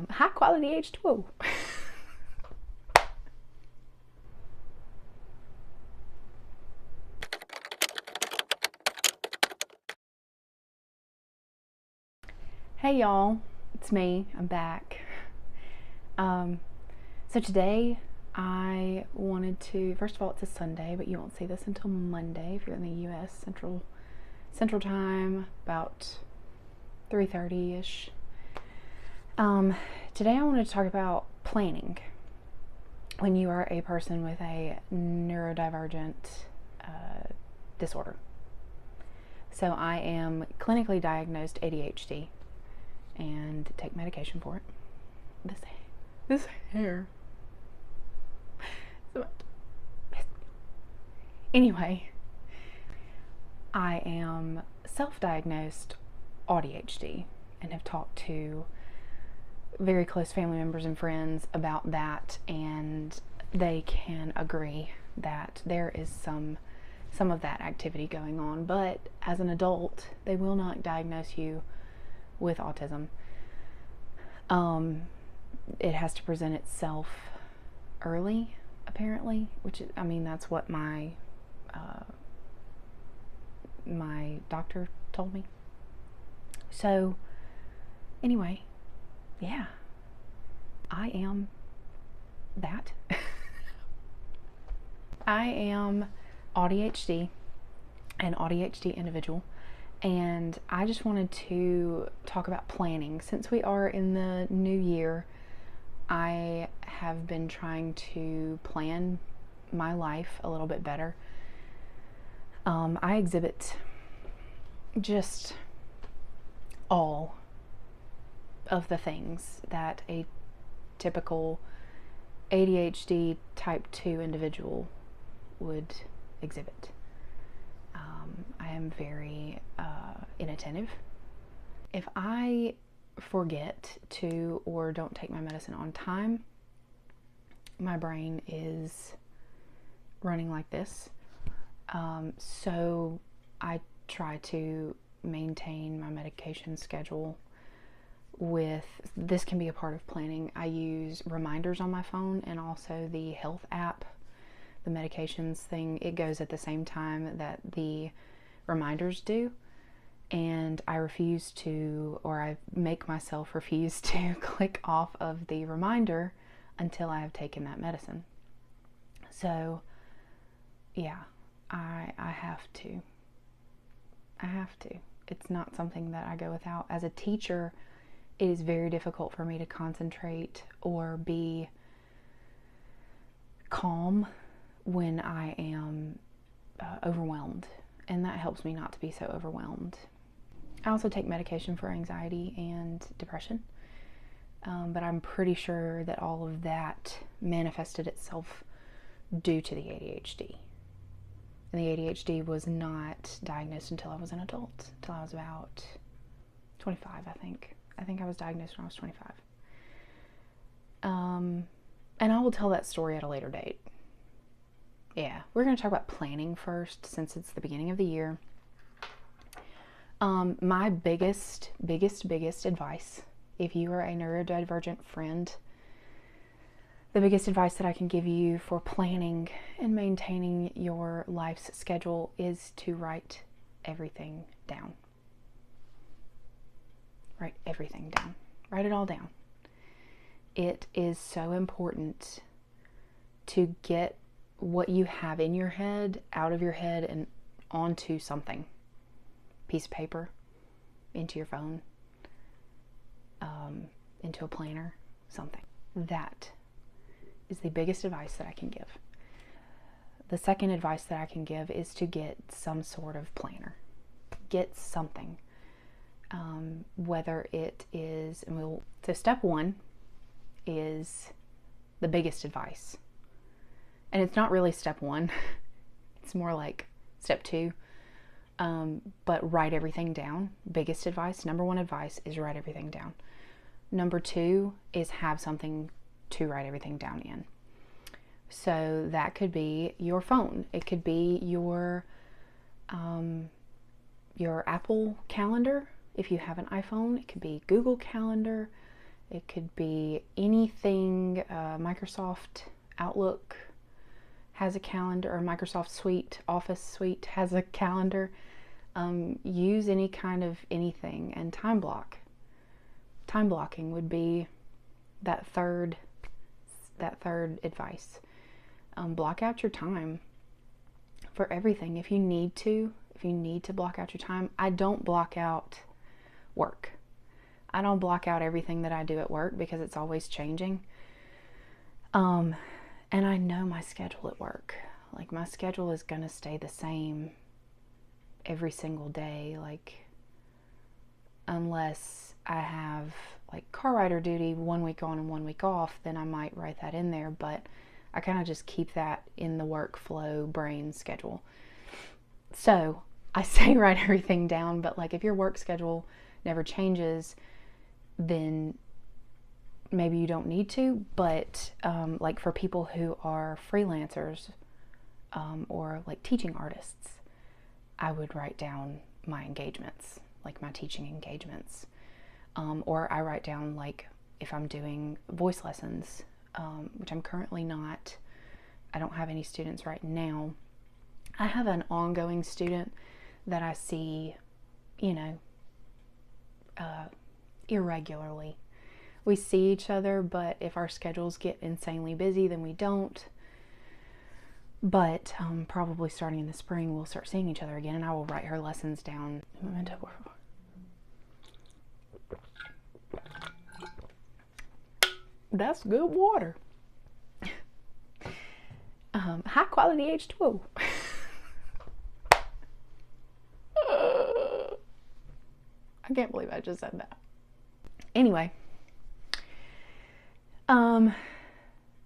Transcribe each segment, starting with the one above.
High quality H2O. Hey y'all, it's me. I'm back. So today I wanted to, first of all, it's a Sunday, but you won't see this until Monday if you're in the U.S. Central Time, about 3:30ish. Today I wanted to talk about planning when you are a person with a neurodivergent disorder. So I am clinically diagnosed ADHD and take medication for it. This hair. Anyway, I am self-diagnosed AuDHD and have talked to very close family members and friends about that, and they can agree that there is some of that activity going on, but as an adult they will not diagnose you with autism. It has to present itself early, apparently, which is, I mean, that's what my doctor told me. So anyway, yeah, I am that. I am AuDHD, an AuDHD individual, and I just wanted to talk about planning. Since we are in the new year, I have been trying to plan my life a little bit better. I exhibit just all of the things that a typical ADHD type 2 individual would exhibit. I am very inattentive. If I forget to or don't take my medicine on time, my brain is running like this. So I try to maintain my medication schedule with, this can be a part of planning. I use reminders on my phone and also the health app. The medications thing, it goes at the same time that the reminders do, and I refuse to, or I make myself refuse to click off of the reminder until I have taken that medicine. So yeah, I have to. It's not something that I go without. As a teacher, it is very difficult for me to concentrate or be calm when I am overwhelmed, and that helps me not to be so overwhelmed. I also take medication for anxiety and depression, but I'm pretty sure that all of that manifested itself due to the ADHD. And the ADHD was not diagnosed until I was an adult, until I was about 25, I think. I think I was diagnosed when I was 25. And I will tell that story at a later date. Yeah, we're going to talk about planning first, since it's the beginning of the year. My biggest advice, if you are a neurodivergent friend, the biggest advice that I can give you for planning and maintaining your life's schedule is to write everything down. Write everything down. Write it all down. It is so important to get what you have in your head out of your head and onto something. Piece of paper, into your phone, into a planner, something. That is the biggest advice that I can give. The second advice that I can give is to get some sort of planner. Get something. Whether it is, so step one is the biggest advice. And it's not really step one, it's more like step two. But write everything down. Biggest advice, number one advice is write everything down. Number two is have something to write everything down in. So that could be your phone. It could be your Apple Calendar. If you have an iPhone, it could be Google Calendar. It could be anything. Microsoft Outlook has a calendar, or Microsoft Suite, Office Suite has a calendar. Use any kind of anything, and time block. Time blocking would be that third advice. Block out your time for everything. If you need to block out your time. I don't block out work. I don't block out everything that I do at work because it's always changing. And I know my schedule at work. Like, my schedule is going to stay the same every single day. Like, unless I have like car rider duty 1 week on and 1 week off, then I might write that in there. But I kind of just keep that in the workflow brain schedule. So I say write everything down, but like if your work schedule never changes, then maybe you don't need to. But like for people who are freelancers or like teaching artists, I would write down my engagements, like my teaching engagements. Or I write down, like, if I'm doing voice lessons, which I'm currently not. I don't have any students right now. I have an ongoing student that I see, irregularly. We see each other, but if our schedules get insanely busy, then we don't. But probably starting in the spring, we'll start seeing each other again, and I will write her lessons down. That's good water. High quality H2O. I can't believe I just said that. Anyway,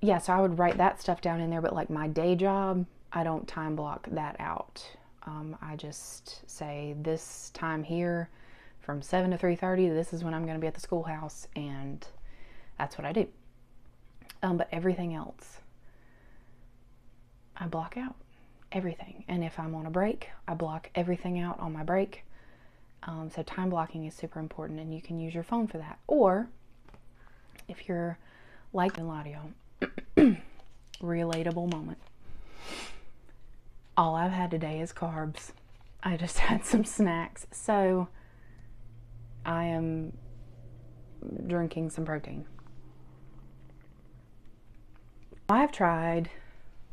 yeah, so I would write that stuff down in there, but like my day job, I don't time block that out. I just say this time here from 7 to 3:30, this is when I'm going to be at the schoolhouse, and that's what I do. But everything else, I block out everything. And if I'm on a break, I block everything out on my break. So time blocking is super important, and you can use your phone for that. Or if you're like Eladio, relatable moment. All I've had today is carbs. I just had some snacks. So I am drinking some protein. I've tried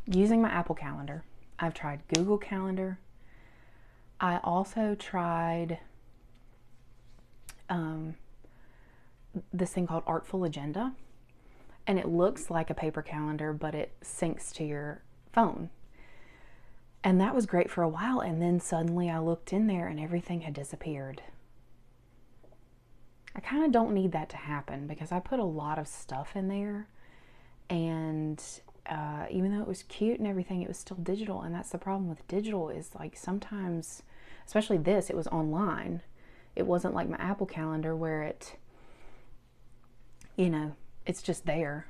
using my Apple Calendar. I've tried Google Calendar. I also tried this thing called Artful Agenda. And it looks like a paper calendar, but it syncs to your phone. And that was great for a while. And then suddenly I looked in there and everything had disappeared. I kind of don't need that to happen because I put a lot of stuff in there. And even though it was cute and everything, it was still digital. And that's the problem with digital, is like sometimes, especially this, it was online. It wasn't like my Apple Calendar where it, it's just there.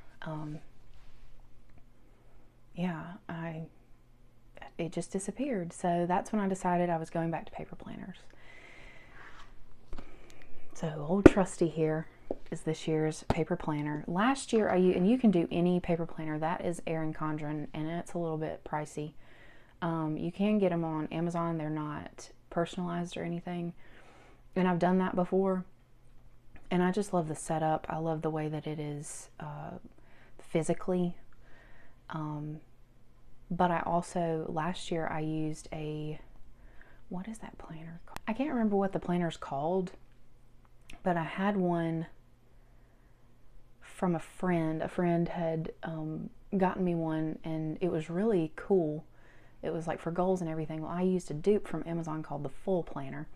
It just disappeared. So that's when I decided I was going back to paper planners. So old trusty here is this year's paper planner. Last year and you can do any paper planner. That is Erin Condren, and it's a little bit pricey. You can get them on Amazon. They're not personalized or anything. And I've done that before. And I just love the setup. I love the way that it is physically. But I also, last year I used what is that planner called? I can't remember what the planner's called, but I had one from a friend. A friend had gotten me one, and it was really cool. It was like for goals and everything. Well, I used a dupe from Amazon called the Full Planner.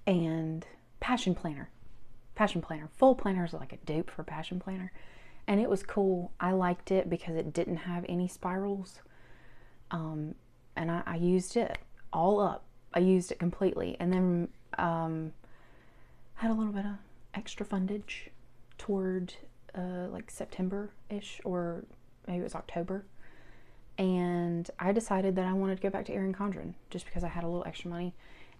And Passion Planner. Full Planner is like a dupe for Passion Planner. And it was cool. I liked it because it didn't have any spirals. And I used it all up. I used it completely. And then had a little bit of extra fundage toward like September-ish, or maybe it was October. And I decided that I wanted to go back to Erin Condren just because I had a little extra money.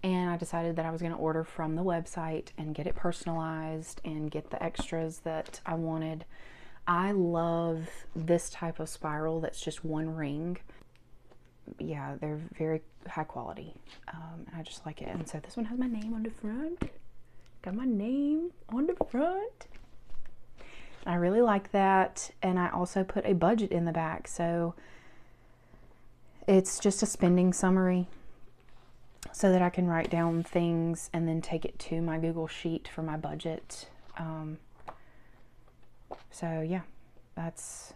and I decided that I was going to order from the website and get it personalized and get the extras that I wanted. I love this type of spiral that's just one ring. Yeah, they're very high quality. I just like it. And so this one has my name on the front. Got my name on the front. I really like that. And I also put a budget in the back. So it's just a spending summary so that I can write down things and then take it to my Google Sheet for my budget. So yeah, that's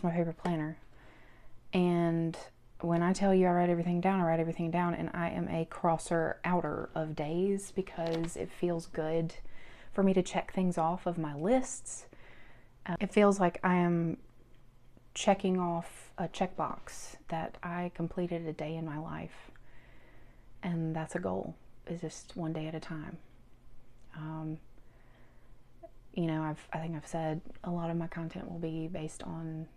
my paper planner. And when I tell you I write everything down, I write everything down, and I am a crosser outer of days because it feels good for me to check things off of my lists. It feels like I am checking off a checkbox that I completed a day in my life. And that's a goal, is just one day at a time. You know, I think I've said a lot of my content will be based on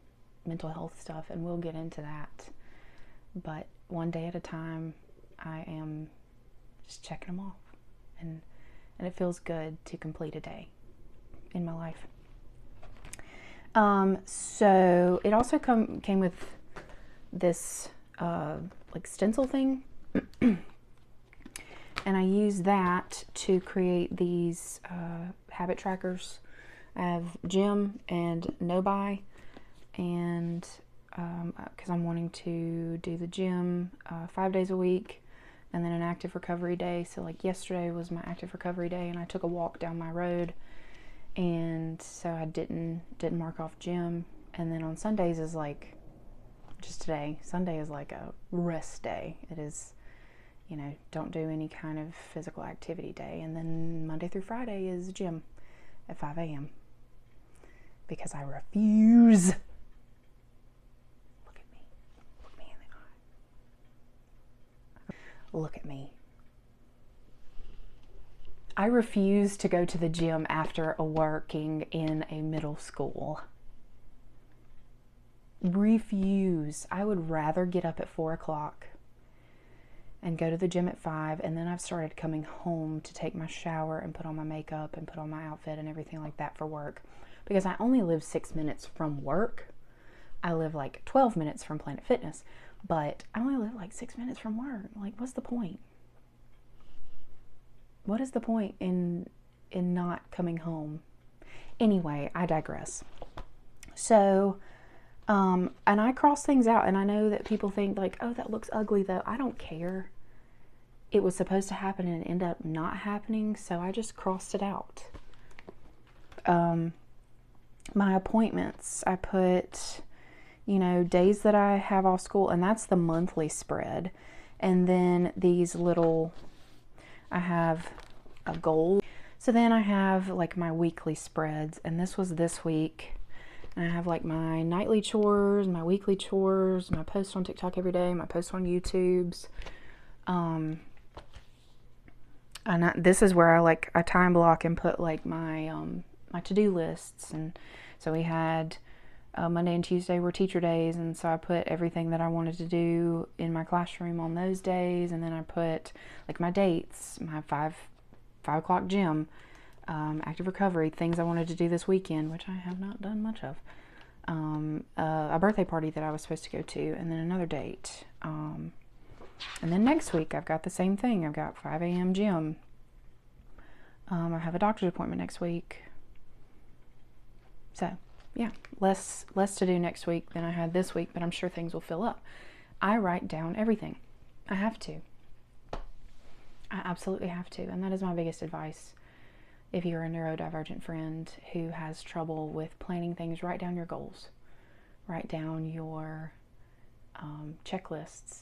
mental health stuff, and we'll get into that. But one day at a time, I am just checking them off. And it feels good to complete a day in my life. So it also came with this like stencil thing. And I use that to create these habit trackers. I have gym and no buy, and because I'm wanting to do the gym 5 days a week, and then an active recovery day. So like yesterday was my active recovery day, and I took a walk down my road, and so I didn't mark off gym. And then on Sundays is like just today. Sunday is like a rest day. It is, you know, don't do any kind of physical activity day. And then Monday through Friday is gym at 5 a.m. because I refuse. Look at me. Look me in the eye. Look at me. I refuse to go to the gym after working in a middle school. Refuse. I would rather get up at 4 o'clock and go to the gym at 5, and then I've started coming home to take my shower and put on my makeup and put on my outfit and everything like that for work, because I only live 6 minutes from work. I live like 12 minutes from Planet Fitness, but I only live like 6 minutes from work. Like, what's the point? What is the point in not coming home? Anyway, I digress. So, and I cross things out, and I know that people think like, oh, that looks ugly though. I don't care. It was supposed to happen and it ended up not happening, so I just crossed it out. My appointments, I put, you know, days that I have off school, and that's the monthly spread. And then these little, I have a goal. So then I have like my weekly spreads, and this was this week. And I have like my nightly chores, my weekly chores, my post on TikTok every day, my post on YouTube's. And this is where I time block and put like my my to-do lists. And so we had Monday and Tuesday were teacher days, and so I put everything that I wanted to do in my classroom on those days. And then I put like my dates, my 5 o'clock gym, active recovery, things I wanted to do this weekend, which I have not done much of, a birthday party that I was supposed to go to, and then another date. And then next week I've got the same thing. I've got 5 a.m. gym. I have a doctor's appointment next week. So yeah, less to do next week than I had this week, but I'm sure things will fill up. I write down everything. I have to. I absolutely have to, and that is my biggest advice. If you're a neurodivergent friend who has trouble with planning things, write down your goals. Write down your checklists.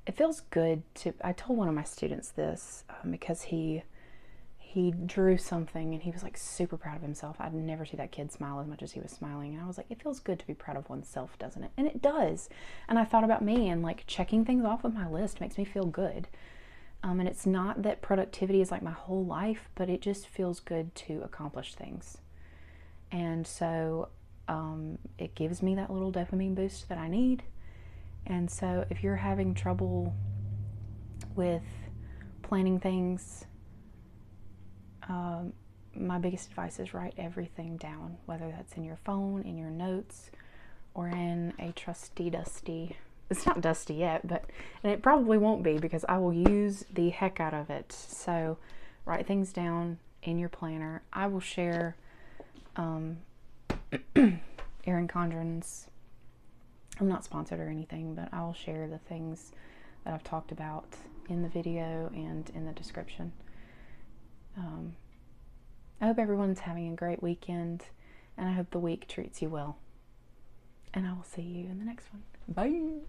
It feels good to, I told one of my students this because he drew something and he was like super proud of himself. I'd never see that kid smile as much as he was smiling. And I was like, it feels good to be proud of oneself, doesn't it? And it does. And I thought about me, and like checking things off of my list makes me feel good. And it's not that productivity is like my whole life, but it just feels good to accomplish things. And so it gives me that little dopamine boost that I need. And so if you're having trouble with planning things, my biggest advice is write everything down, whether that's in your phone, in your notes, or in a trusty dusty. It's not dusty yet, and it probably won't be because I will use the heck out of it. So write things down in your planner. I will share Erin Condren's, I'm not sponsored or anything, but I will share the things that I've talked about in the video and in the description. I hope everyone's having a great weekend, and I hope the week treats you well. And I will see you in the next one. Bye!